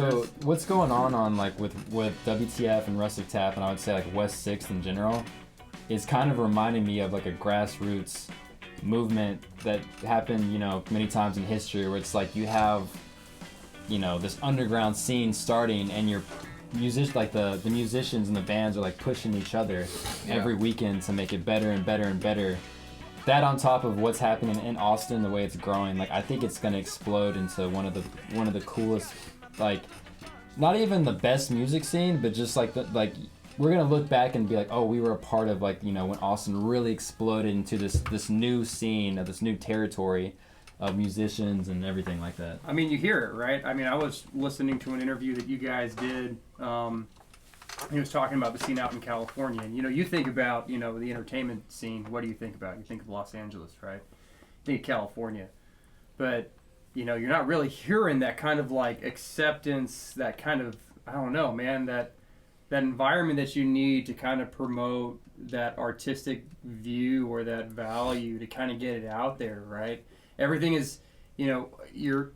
So what's going on like with WTF and Rustic Tap, and I would say like West 6th in general, is kind of reminding me of like a grassroots movement that happened, many times in history, where it's like you have, this underground scene starting, and your like the musicians and the bands are like pushing each other every weekend to make it better and better and better. That on top of what's happening in Austin, the way it's growing, like I think it's gonna explode into one of the coolest, like not even the best music scene, but just like we're gonna look back and be like, oh, we were a part of like when Austin really exploded into this new scene, of this new territory of musicians and everything like that. I mean, you hear it, right? I mean, I was listening to an interview that you guys did. He was talking about the scene out in California, and you think about the entertainment scene. What do you think about? You think of Los Angeles, right? You think of California, but you're not really hearing that kind of like acceptance, that kind of, I don't know, man, that environment that you need to kind of promote that artistic view or that value to kind of get it out there, right? Everything is, I don't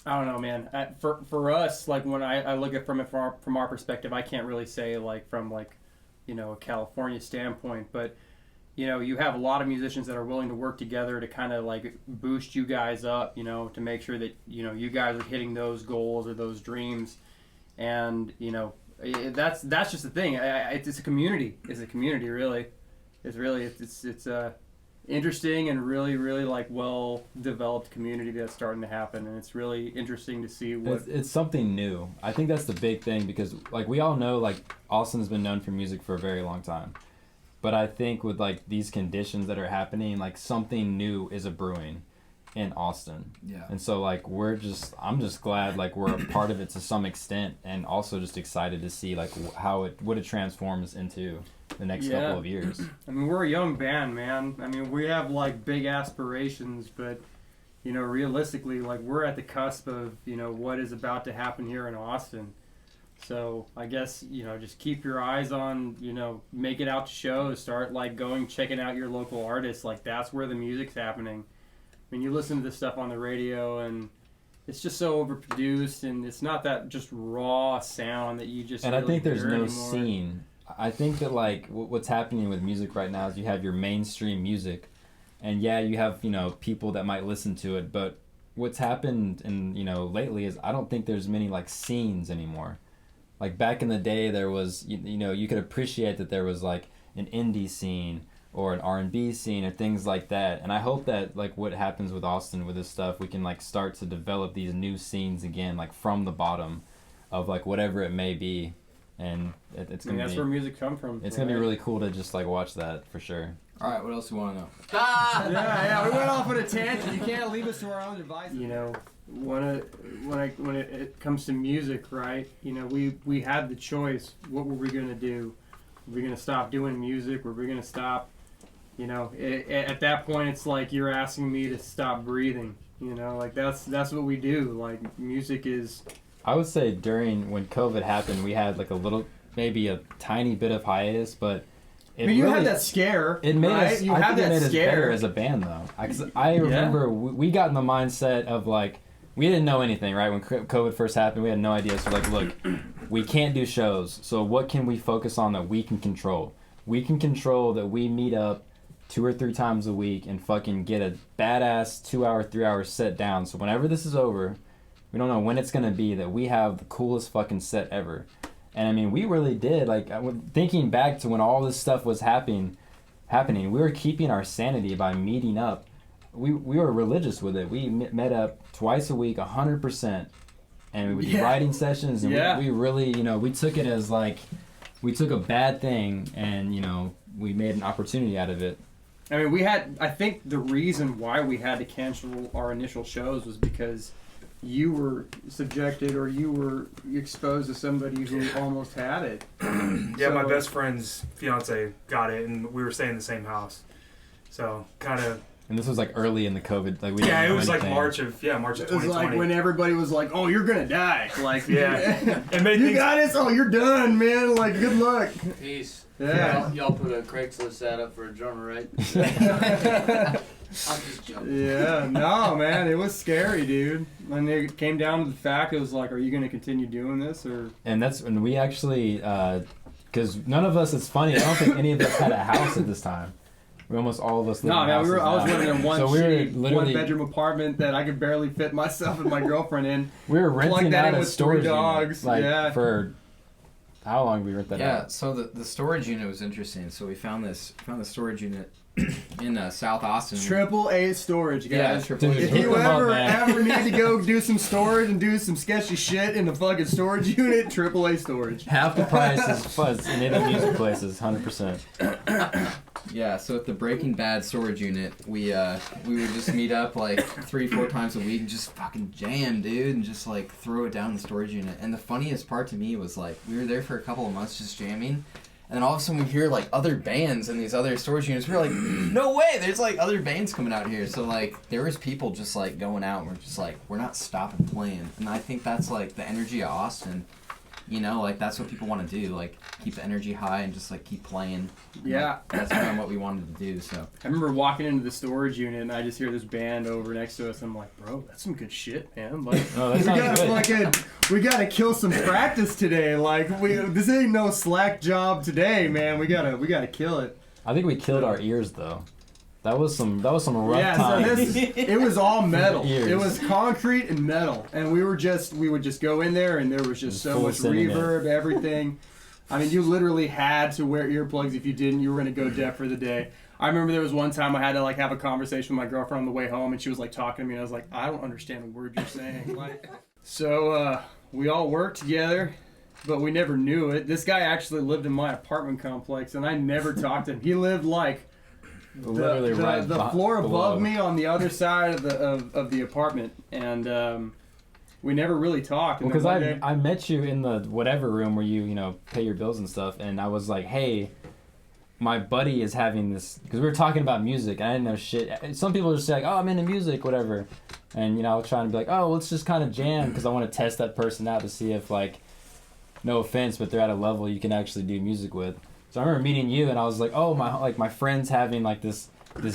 know, man. For us, like when I look at from our perspective, I can't really say like from like, a California standpoint, but you have a lot of musicians that are willing to work together to kind of like boost you guys up, to make sure that you guys are hitting those goals or those dreams, and that's just the thing. It's a community. It's a community, really. It's interesting and really, really like well developed community that's starting to happen, and it's really interesting to see what it's something new. I think that's the big thing, because like we all know like Austin's been known for music for a very long time, but I think with like these conditions that are happening, like something new is a brewing in Austin. Yeah. And so like I'm just glad like we're a part of it to some extent, and also just excited to see like what it transforms into the next couple of years. I mean, we're a young band, man. I mean, we have like big aspirations, but realistically, like we're at the cusp of what is about to happen here in Austin. So I guess just keep your eyes on make it out to shows, start like checking out your local artists. Like that's where the music's happening. I mean, you listen to this stuff on the radio, and it's just so overproduced, and it's not that just raw sound that you just. And really I think there's no anymore. scene. I think that like what's happening with music right now is you have your mainstream music, and you have people that might listen to it, but what's happened in lately is I don't think there's many like scenes anymore. Like back in the day, there was you could appreciate that there was like an indie scene or an R&B scene or things like that, and I hope that like what happens with Austin with this stuff, we can like start to develop these new scenes again, like from the bottom of like whatever it may be. And it's gonna that's where music come from. It's gonna be really cool to just like watch that for sure. All right, what else do you want to know? Yeah, we went off on a tangent. You can't leave us to our own devices. When it comes to music, right? We had the choice. What were we gonna do? Were we gonna stop doing music? Were we gonna stop? At that point, it's like you're asking me to stop breathing. Like that's what we do. Like music is. I would say when COVID happened, we had like maybe a tiny bit of hiatus, but you had that scare. It made right? us. You I had think it that made us scare better as a band, though. I remember we got in the mindset of like we didn't know anything, right? When COVID first happened, we had no idea. So like, look, we can't do shows. So what can we focus on that we can control? We can control that we meet up 2 or 3 times a week and fucking get a badass 2-hour, 3-hour set down. So whenever this is over. We don't know when it's going to be, that we have the coolest fucking set ever. And I mean, we really did. Like, thinking back to when all this stuff was happening, we were keeping our sanity by meeting up. We were religious with it. We met up twice a week, 100%. And we would do writing sessions. And we really, we took it as like, we took a bad thing and, we made an opportunity out of it. I mean, I think the reason why we had to cancel our initial shows was because you were subjected or you were exposed to somebody who almost had it. Yeah, my best friend's fiance got it, and we were staying in the same house. So kind of. And this was like early in the COVID. Like it was like March of 2020. It was like when everybody was like, "Oh, you're gonna die." Like, it made you got it. Oh, you're done, man. Like, good luck. Peace. Yeah. Y'all put a Craigslist ad up for a drummer, right? I'm just joking. Yeah, no, man, it was scary, dude. And it came down to the fact, it was like, are you going to continue doing this, or? And that's when we actually, because none of us, it's funny, I don't think any of us had a house at this time. We almost all of us lived No, in man, houses I was now. living in one So we were shitty, literally- one-bedroom apartment that I could barely fit myself and my girlfriend in. We were Plug renting that out in a with storage 3 dogs, unit, like, yeah. for how long did we rent that Yeah, out? so the storage unit was interesting. So we found the storage unit in South Austin. Triple A storage, Yeah, guys. triple A Dude, If hook you them up, ever man. need to go do some storage and do some sketchy shit in the fucking storage unit, Triple A storage. Half the price is fuzz in any music places, 100%. Yeah, so at the Breaking Bad storage unit, we would just meet up like 3-4 times a week and just fucking jam, dude, and just like throw it down in the storage unit. And the funniest part to me was like we were there for a couple of months just jamming, and then all of a sudden we hear like other bands in these other storage units. We were like, no way, there's like other bands coming out here. So like there was people just like going out, and we're just like, we're not stopping playing. And I think that's like the energy of Austin. You know, like that's what people want to do, like keep the energy high and just like keep playing. And, Yeah. like, that's kind of what we wanted to do. So I remember walking into the storage unit and I just hear this band over next to us. I'm like, bro, that's some good shit, man. Like, No, that we sounds gotta good. we gotta kill some practice today. Like, this ain't no slack job today, man. We gotta kill it. I think we killed our ears though. That was some rough Yeah, times. so it was all metal. Ears. It was concrete and metal, and we would just go in there, and there was just so Full much sending it. reverb, everything. I mean, you literally had to wear earplugs. If you didn't, you were gonna go deaf for the day. I remember there was one time I had to like have a conversation with my girlfriend on the way home, and she was like talking to me, and I was like, I don't understand a word you're saying. Like, so we all worked together, but we never knew it. This guy actually lived in my apartment complex, and I never talked to him. He lived like Literally right the floor below. above me on the other side of the apartment, and we never really talked. And Because then one day- I met you in the whatever room where you pay your bills and stuff, and I was like, hey, my buddy is having this, because we were talking about music, and I didn't know shit. Some people just say like, oh, I'm into music, whatever, and I was trying to be like, oh, let's just kind of jam, because I want to test that person out to see if like, no offense, but they're at a level you can actually do music with. So I remember meeting you, and I was like, oh, my friend's having like this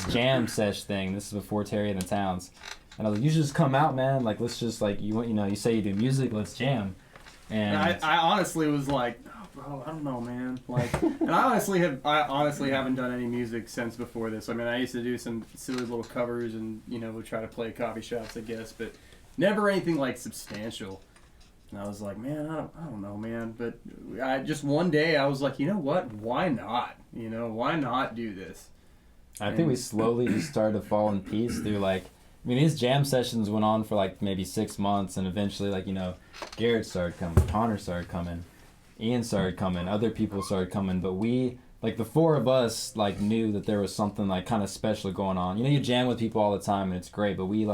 jam sesh thing. This is before Tarry The Towns. And I was like, you should just come out, man. Like, let's just like, you say you do music, let's jam. And I honestly was like, oh, bro, I don't know, man. Like, and I honestly haven't done any music since before this. I mean, I used to do some silly little covers, and would try to play at coffee shops, I guess, but never anything like substantial. And I was like, man, I don't know, man. But just one day I was like, you know what? Why not? Why not do this? I think we slowly just started to fall in peace through like, I mean, these jam sessions went on for like maybe 6 months, and eventually like, Garrett started coming, Connor started coming, Ian started coming, other people started coming, but we, like the 4 of us, like knew that there was something like kind of special going on. You jam with people all the time and it's great, but we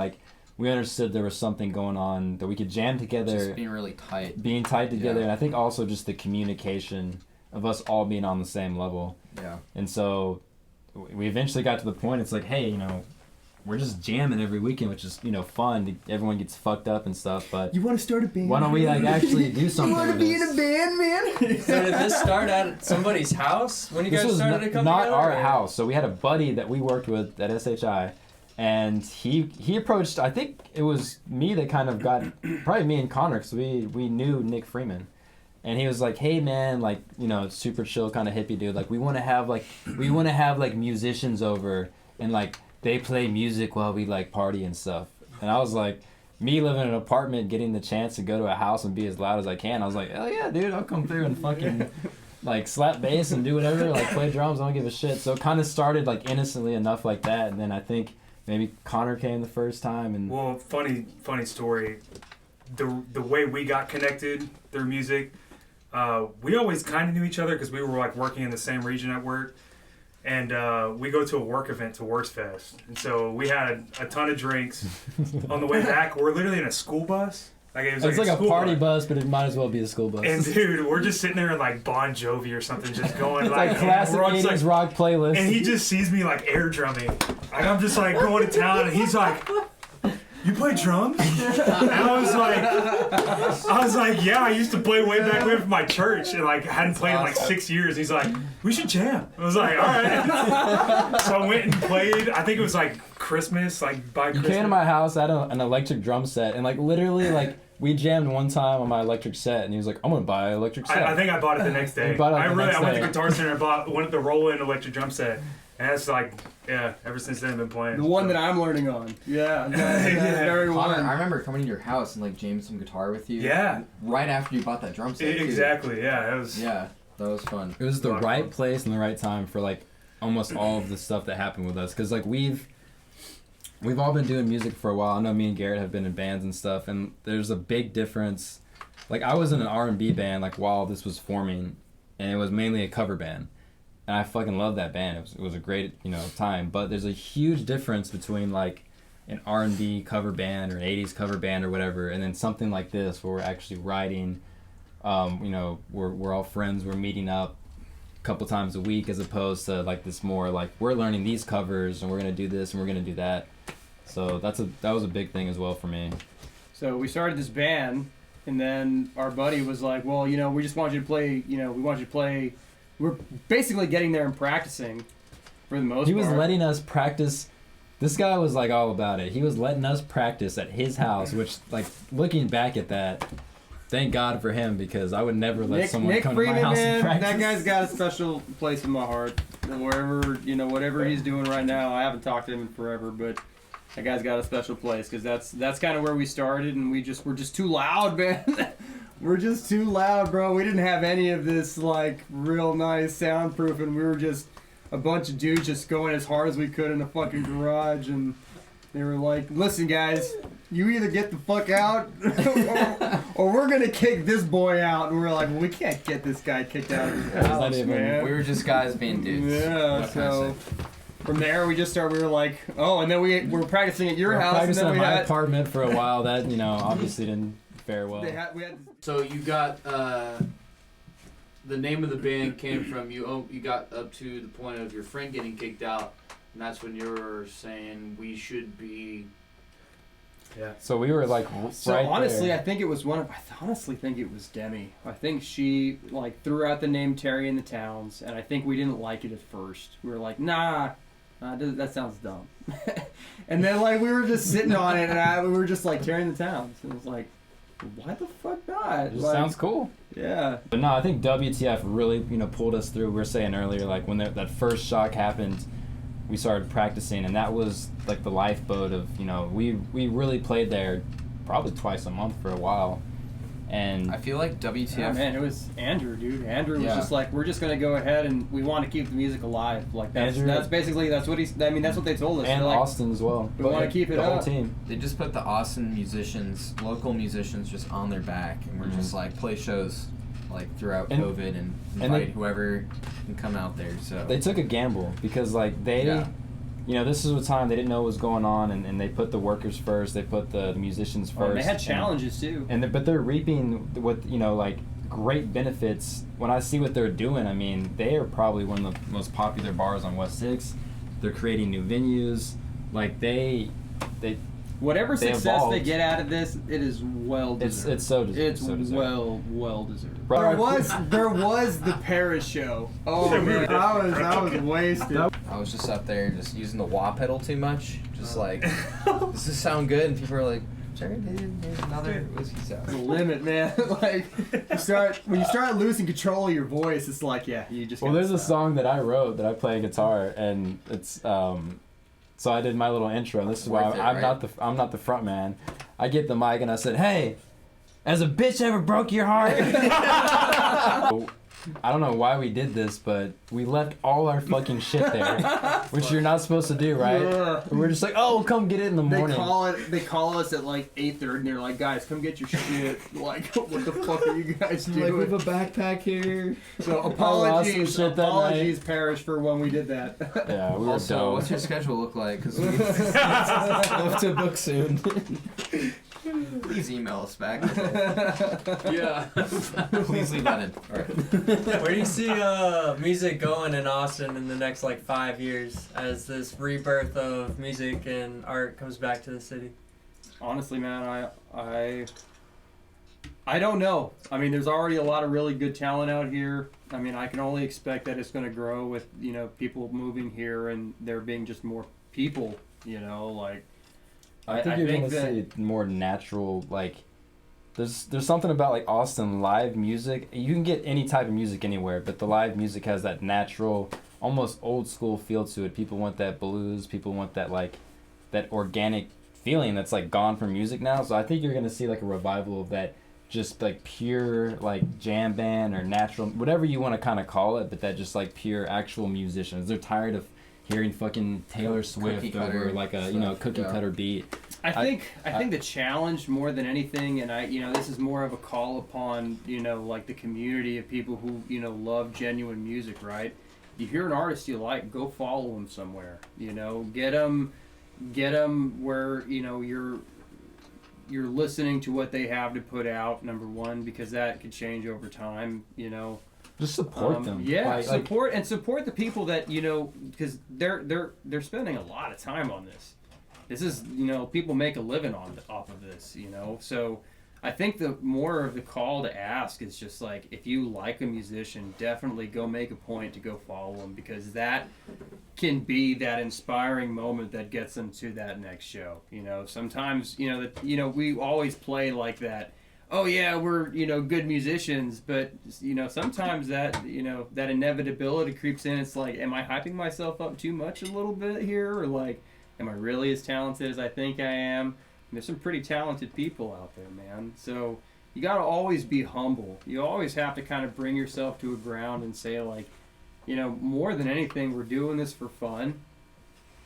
understood there was something going on, that we could jam together. just being really tight. Being tied together, Yeah. and I think also just the communication of us all being on the same level. Yeah. And so we eventually got to the point, it's like, hey, we're just jamming every weekend, which is, fun. Everyone gets fucked up and stuff, but You want to start a band? why don't we like actually do something You want to with be in a this? band, man? So did this start at somebody's house when you This guys was started to come not together? our or- house. So we had a buddy that we worked with at SHI, and he approached, I think it was me that kind of got, probably me and Connor, because we knew Nick Freeman. And he was like, hey man, like, super chill kind of hippie dude. Like, we want to have like musicians over, and like they play music while we like party and stuff. And I was like, me living in an apartment, getting the chance to go to a house and be as loud as I can. I was like, hell yeah, dude, I'll come through and fucking like slap bass and do whatever, like play drums. I don't give a shit. So it kind of started like innocently enough like that, and then I think maybe Connor came the first time. And Well, funny story. The way we got connected through music, we always kind of knew each other because we were like working in the same region at work, and we go to a work event to Works Fest, and so we had a ton of drinks. On the way back, we're literally in a school bus. Like it was it's like a school party bus, but it might as well be a school bus. And dude, we're just sitting there like Bon Jovi or something, just going It's like like classic we're all just, 80s like, rock playlist. and he just sees me like air drumming. Like I'm just like going to town, and he's like, you play drums? And I was like, yeah, I used to play way back when from my church, and like hadn't played in like 6 years. He's like, we should jam. I was like, all right. So I went and played. I think it was like Christmas, like by Christmas. You came to my house, I had an electric drum set, and like literally like we jammed one time on my electric set, and he was like, I'm gonna buy an electric set. I think I bought it the next day. I went to Guitar Center and bought the roll-in electric drum set, and it's like, yeah, ever since then I've been playing. The one that I'm learning on. Yeah, very one. I remember coming to your house and like jamming some guitar with you. Yeah. Right after you bought that drum set. Exactly. Yeah, it was. Yeah, that was fun. It was the right place and the right time for like almost all of the stuff that happened with us, because like we've all been doing music for a while. I know me and Garrett have been in bands and stuff, and there's a big difference. Like I was in an R&B band like while this was forming, and it was mainly a cover band, and I fucking loved that band. It was a great time. But there's a huge difference between like an R&B cover band or an 80s cover band or whatever, and then something like this where we're actually writing. We're all friends. We're meeting up a couple times a week, as opposed to like this more like we're learning these covers and we're gonna do this and we're gonna do that. So that was a big thing as well for me. So we started this band, and then our buddy was like, well, we just want you to play, we want you to play. We're basically getting there and practicing for the most part. He was letting us practice. This guy was like all about it. He was letting us practice at his house, which like looking back at that, thank God for him, because I would never let someone come Freeman, to my house man, and practice. That guy's got a special place in my heart. Wherever, whatever he's doing right now, I haven't talked to him in forever, but that guy's got a special place, because that's kind of where we started, and we're just too loud, man. We're just too loud, bro. We didn't have any of this like real nice soundproofing. We were just a bunch of dudes just going as hard as we could in the fucking garage, and they were like, listen guys, you either get the fuck out or we're gonna kick this boy out. And we were like, well, we can't get this guy kicked out of his house, man. We were just guys being dudes. Yeah, so from there we just started, we were like, oh, and then we were practicing at your house. Practicing and then at my apartment for a while. That obviously didn't fare well. So you got the name of the band came from you got up to the point of your friend getting kicked out, and that's when you were saying we should be. Yeah. So we were like So right honestly, there. I honestly think it was Demi. I think she like threw out the name Tarry the Towns, and I think we didn't like it at first. We were like, nah, that sounds dumb. And then like we were just sitting on it, and we were just like Tarry the Towns, and it was like, why the fuck not? It just like, sounds cool. Yeah. But no, I think WTF really pulled us through. We were saying earlier, like when that first shock happened, we started practicing, and that was like the lifeboat of we really played there probably twice a month for a while. And I feel like WTF. Yeah, man, it was Andrew, dude. Andrew was just like, we're just gonna go ahead and we want to keep the music alive. Like that's what they told us. And like, Austin as well. We want to keep it the up. whole team. They just put the Austin musicians, local musicians, just on their back, and we're just like play shows like throughout COVID and invite whoever can come out there. So they took a gamble because like they. This is a time they didn't know what was going on, and they put the workers first. They put the musicians first. They had challenges too. But they're reaping what like great benefits. When I see what they're doing, I mean, they are probably one of the most popular bars on West 6. They're creating new venues. Like they whatever success evolved. they get out of this, it is well deserved. It's so deserved. It's so deserved. well deserved. Right. There was the Paris show. Oh man, I was wasted. I was just up there just using the wah pedal too much. Just like, does this sound good? And people are like, sure, dude, here's another whiskey sound. The limit, man. Like when you start losing control of your voice, it's like, yeah, you just. Well, there's a song that I wrote that I play guitar, and it's so I did my little intro. And this is why I'm not the front man. I get the mic and I said, "Hey, has a bitch ever broke your heart?" I don't know why we did this, but we left all our fucking shit there, which you're not supposed to do, right? Yeah. We're just like, oh, come get it in the morning. They call us at like 8:30, and they're like, guys, come get your shit. Like, what the fuck are you guys doing? Like, we have a backpack here. So apologies, Parrish, for when we did that. Yeah, we were Also, dumb. what's your schedule look like? Because we have to book soon. Please email us back. Yeah. Please leave that in. All right. Where do you see music going in Austin in the next like 5 years as this rebirth of music and art comes back to the city? honestly, man, I don't know. I mean, there's already a lot of really good talent out here. I mean, I can only expect that it's going to grow with, you know, people moving here and there being just more people, you know, like. I think you're going to see more natural, like, there's something about, like, Austin live music. You can get any type of music anywhere, but the live music has that natural, almost old school feel to it. People want that blues. People want that, like, that organic feeling that's, like, gone from music now. So I think you're going to see, like, a revival of that, just, like, pure, like, jam band or natural, whatever you want to kind of call it, but that just, like, pure actual musicians. They're tired of hearing fucking Taylor Swift over, like, a, you know, cookie cutter beat. I think the challenge more than anything, and you know, this is more of a call upon, you know, like the community of people who, you know, love genuine music, right? You hear an artist you like, go follow them somewhere, you know, get them where, you know, you're listening to what they have to put out, number one, because that could change over time, you know. Just support them. Yeah, support the people that, you know, because they're spending a lot of time on this. This is, you know, people make a living off of this, you know. So I think the more of the call to ask is just like, if you like a musician, definitely go make a point to go follow them, because that can be that inspiring moment that gets them to that next show. You know, sometimes, you know, we always play like that. Oh yeah, we're, you know, good musicians, but, you know, sometimes that, you know, that inevitability creeps in. It's like, am I hyping myself up too much a little bit here, or like, am I really as talented as I think I am? And there's some pretty talented people out there, man. So you got to always be humble. You always have to kind of bring yourself to a ground and say, like, you know, more than anything, we're doing this for fun.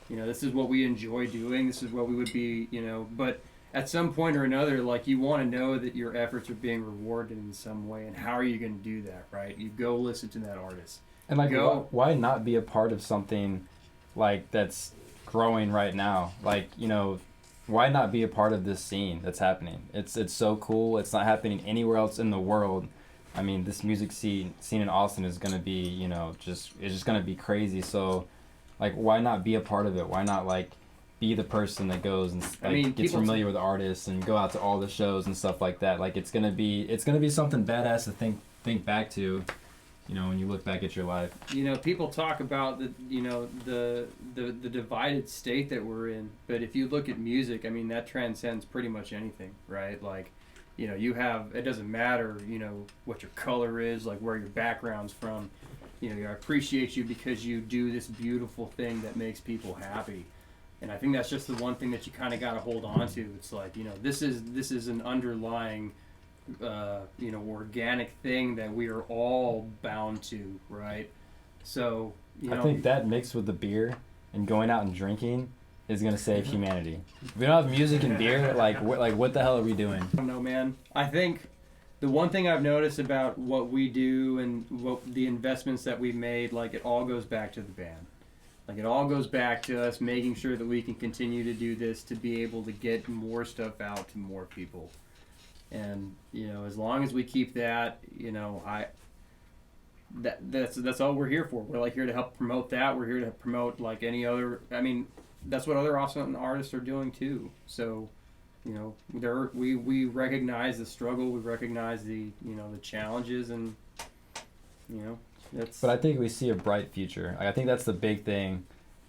You know, this is what we enjoy doing. This is what we would be, you know, but at some point or another, like, you want to know that your efforts are being rewarded in some way. And how are you going to do that, right? You go listen to that artist. And, like, why not be a part of something, like, that's growing right now? Like, you know, why not be a part of this scene that's happening? It's so cool. It's not happening anywhere else in the world. I mean, this music scene in Austin is going to be, you know, it's just going to be crazy. So, like, why not be a part of it? Why not, like, be the person that goes and, like, gets familiar with artists and go out to all the shows and stuff like that? Like, it's gonna be something badass to think back to, you know, when you look back at your life. You know, people talk about the divided state that we're in, but if you look at music, I mean, that transcends pretty much anything, right? Like, you know, it doesn't matter, you know, what your color is, like where your background's from. You know, I appreciate you because you do this beautiful thing that makes people happy. And I think that's just the one thing that you kind of got to hold on to. It's like, you know, this is an underlying, you know, organic thing that we are all bound to, right? So, you know, I think that mixed with the beer and going out and drinking is going to save humanity. If we don't have music and beer, like what the hell are we doing? I don't know, man. I think the one thing I've noticed about what we do and what the investments that we've made, like, it all goes back to the band. Like, it all goes back to us making sure that we can continue to do this to be able to get more stuff out to more people. And, you know, as long as we keep that, you know, that's all we're here for. We're, like, here to help promote that. We're here to promote, like, any other, I mean, that's what other awesome artists are doing too. So, you know, we recognize the struggle, we recognize the, you know, the challenges, and, you know, but I think we see a bright future. I think that's the big thing,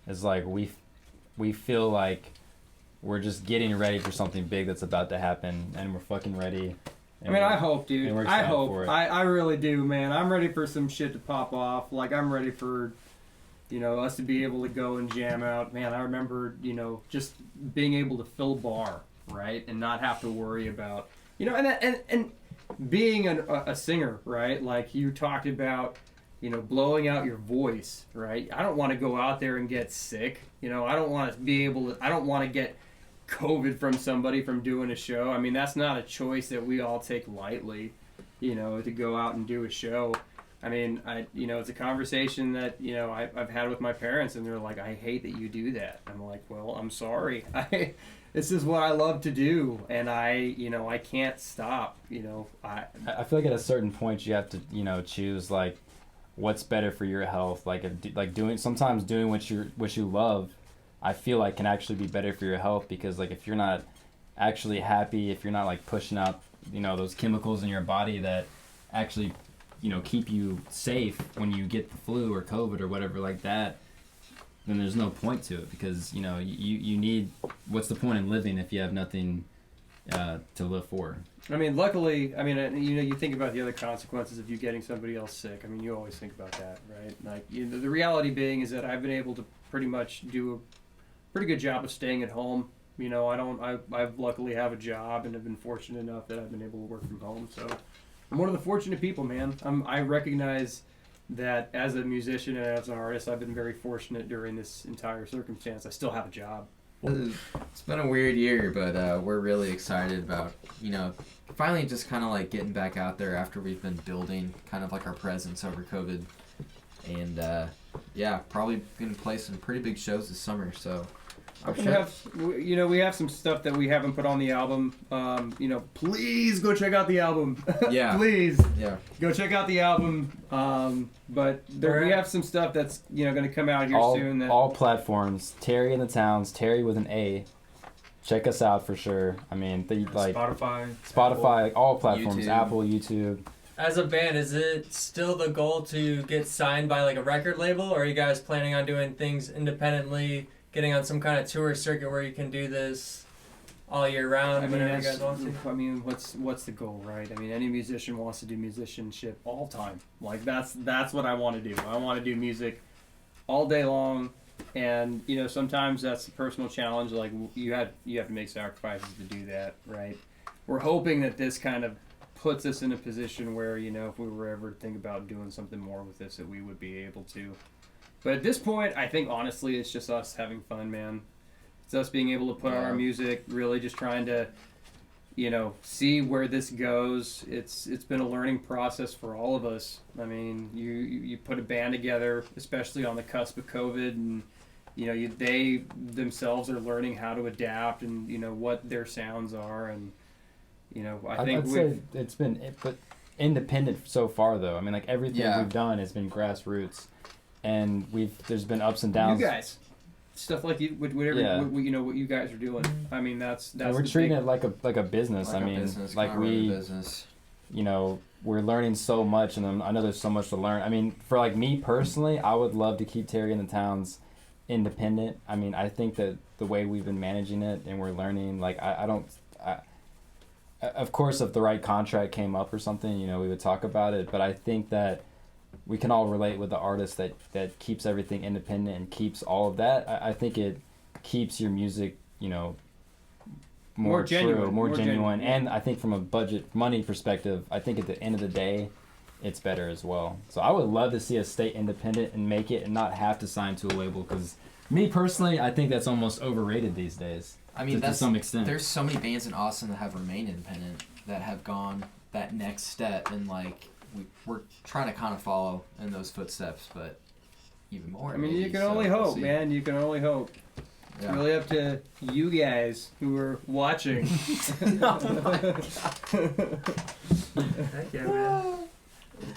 is like we feel like we're just getting ready for something big that's about to happen, and we're fucking ready. I mean, I hope, dude. I hope. I really do, man. I'm ready for some shit to pop off. Like, I'm ready for, you know, us to be able to go and jam out. Man, I remember, you know, just being able to fill a bar, right, and not have to worry about, you know, and being a singer, right? Like, you talked about, you know, blowing out your voice, right? I don't want to go out there and get sick. You know, I don't want to get COVID from somebody from doing a show. I mean, that's not a choice that we all take lightly, you know, to go out and do a show. I mean, you know, it's a conversation that, you know, I've had with my parents, and they're like, I hate that you do that. I'm like, well, I'm sorry. This is what I love to do, and you know, I can't stop, you know. I feel like at a certain point you have to, you know, choose, like, what's better for your health. Like, sometimes doing what you love, I feel like can actually be better for your health, because, like, if you're not actually happy, if you're not like pushing out, you know, those chemicals in your body that actually, you know, keep you safe when you get the flu or COVID or whatever like that, then there's no point to it, because, you know, you need, what's the point in living if you have nothing to live for? I mean, luckily, I mean, you know, you think about the other consequences of you getting somebody else sick. I mean, you always think about that, right? Like, you know, the reality being is that I've been able to pretty much do a pretty good job of staying at home. You know, I've luckily have a job and have been fortunate enough that I've been able to work from home. So I'm one of the fortunate people, man. I recognize that as a musician and as an artist, I've been very fortunate during this entire circumstance. I still have a job. It's been a weird year, but we're really excited about, you know, finally just kind of like getting back out there after we've been building kind of like our presence over COVID. And yeah, probably going to play some pretty big shows this summer, so. We have some stuff that we haven't put on the album. You know, please go check out the album. Yeah. Please. Yeah. Go check out the album. But we have some stuff that's, you know, going to come out here soon. All platforms. Tarry in the Towns. Tarry with an A. Check us out for sure. I mean, like Spotify, Apple, like all platforms. YouTube. Apple, YouTube. As a band, is it still the goal to get signed by like a record label, or are you guys planning on doing things independently? Getting on some kind of tour circuit where you can do this all year round, whenever you guys want to. I mean, what's the goal, right? I mean, any musician wants to do musicianship all the time. Like that's what I want to do. I want to do music all day long, and you know, sometimes that's a personal challenge. Like you have to make sacrifices to do that, right? We're hoping that this kind of puts us in a position where, you know, if we were ever to think about doing something more with this, that we would be able to. But at this point, I think honestly, it's just us having fun, man. It's us being able to put out our music, really just trying to, you know, see where this goes. It's been a learning process for all of us. I mean, you put a band together, especially on the cusp of COVID, and you know, they themselves are learning how to adapt and, you know, what their sounds are, and you know, I'd say it's been but independent so far though. I mean, like everything we've done has been grassroots. And there's been ups and downs. You guys, stuff like whatever you know what you guys are doing. I mean, that's we're treating it like a business. Like I mean, business, like business. You know, we're learning so much, and I know there's so much to learn. I mean, for like me personally, I would love to keep Tarry in the Towns independent. I mean, I think that the way we've been managing it and we're learning, like of course, if the right contract came up or something, you know, we would talk about it. But I think that we can all relate with the artist that keeps everything independent and keeps all of that. I think it keeps your music, you know, more genuine, more genuine. And I think from a money perspective, I think at the end of the day, it's better as well. So I would love to see us stay independent and make it and not have to sign to a label, because me personally, I think that's almost overrated these days. I mean, to some extent. There's so many bands in Austin that have remained independent, that have gone that next step, and like we're trying to kind of follow in those footsteps, but even more. I mean, you can only hope, man. You can only hope. It's really up to you guys who are watching. Heck yeah, man.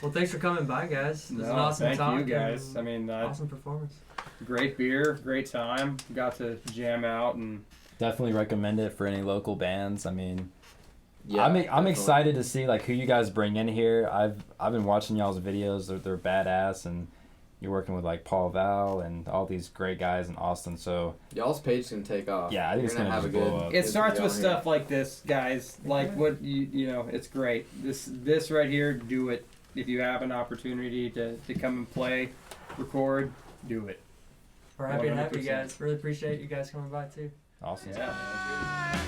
Well, thanks for coming by, guys. It was an awesome talk. Thank you, guys. I mean, awesome performance. Great beer, great time. Got to jam out, and definitely recommend it for any local bands. I mean, yeah, I'm excited to see like who you guys bring in here. I've been watching y'all's videos. They're badass, and you're working with like Paul Val and all these great guys in Austin. So y'all's page can take off. Yeah, I think it's gonna have a blow up. It starts with stuff like this, guys. Like what you know, it's great. This right here, do it. If you have an opportunity to come and play, record, do it. We're happy to have you guys. Really appreciate you guys coming by too. Awesome. Yeah.